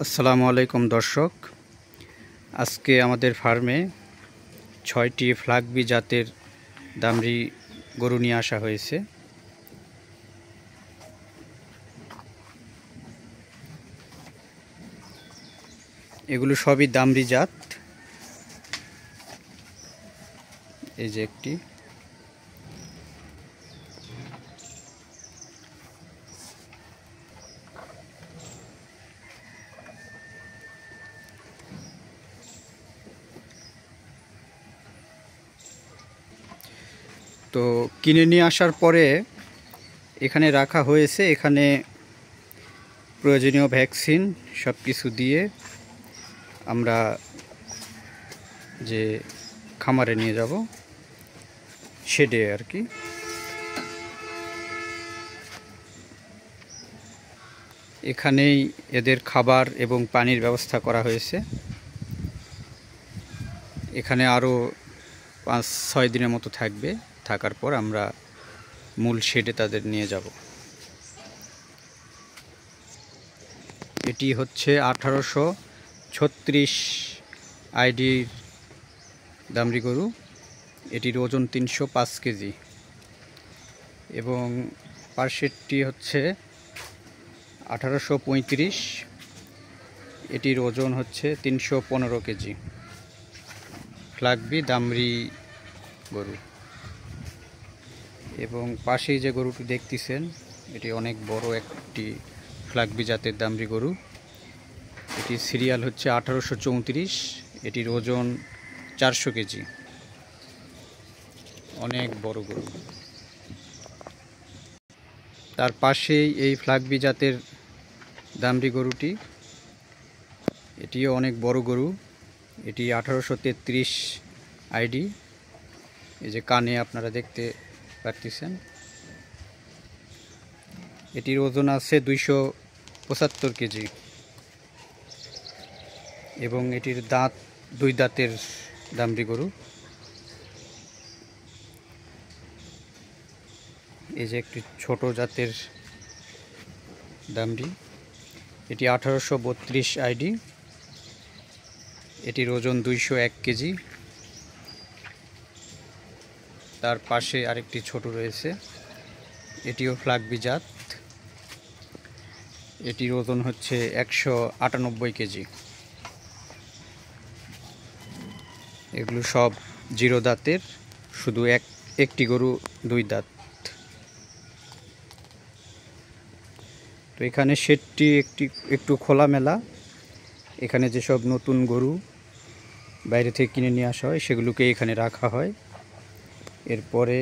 আসসালামু আলাইকুম দর্শক, আজকে আমাদের ফার্মে ৬টি ফ্ল্যাগবি জাতের দামরি গরু নিয়ে আসা হয়েছে। এগুলো সবই দামরি জাত। এই যে একটি, তো কিনে নিয়ে আসার পরে এখানে রাখা হয়েছে। এখানে প্রয়োজনীয় ভ্যাকসিন সব কিছু দিয়ে আমরা যে খামারে নিয়ে যাব, শেডে আর কি। এখানেই এদের খাবার এবং পানির ব্যবস্থা করা হয়েছে। এখানে আরও ৫-৬ দিনের মতো থাকবে। থাকার পর আমরা মূল শেডে তাদের নিয়ে যাব। এটি হচ্ছে 1836 আইডির দামরি গরু। এটির ওজন 305 কেজি এবং পার্সেটটি হচ্ছে 1835। এটির ওজন হচ্ছে 315 কেজি। ফ্ল্যাগবি দামরি গরু। এবং পাশেই যে গরুটি দেখতেছেন, এটি অনেক বড় একটি ফ্ল্যাগবি জাতের দামরি গরু। এটির সিরিয়াল হচ্ছে 1834। এটির ওজন 400 কেজি। অনেক বড় গরু। তার পাশেই এই ফ্ল্যাগবি জাতের দামরি গরুটি, এটিও অনেক বড় গরু। এটি 1833 আইডি। এই যে কানে আপনারা দেখতে পারতেছেন। এটির ওজন আছে 275 কেজি এবং এটির দাঁত 2 দাঁতের দামরি গরু। এই যে একটি ছোট জাতের দামরি, এটি 1832 আইডি। এটির ওজন 201 কেজি। তার পাশে আরেকটি ছোট রয়েছে, এটিও ফ্ল্যাগবি জাত। এটির ওজন হচ্ছে 198 কেজি। এগুলো সব 0 দাঁতের, শুধু একটি গরু 2 দাঁত। তো এখানে শেডটি একটু খোলামেলা। এখানে যেসব নতুন গরু বাইরে থেকে কিনে নিয়ে আসা হয় সেগুলোকে এখানে রাখা হয়। এরপরে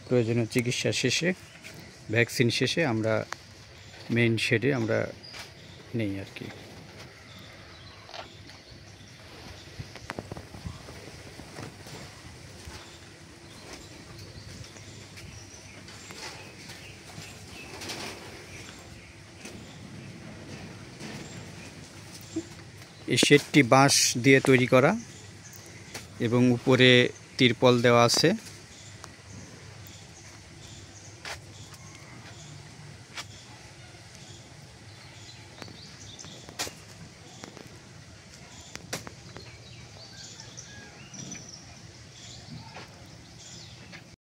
প্রয়োজনীয় চিকিৎসা শেষে, ভ্যাকসিন শেষে আমরা মেইন শেডে আমরা নেই আর কি। এই শেডটি বাঁশ দিয়ে তৈরি করা এবং উপরে তিরপল দেওয়া আছে।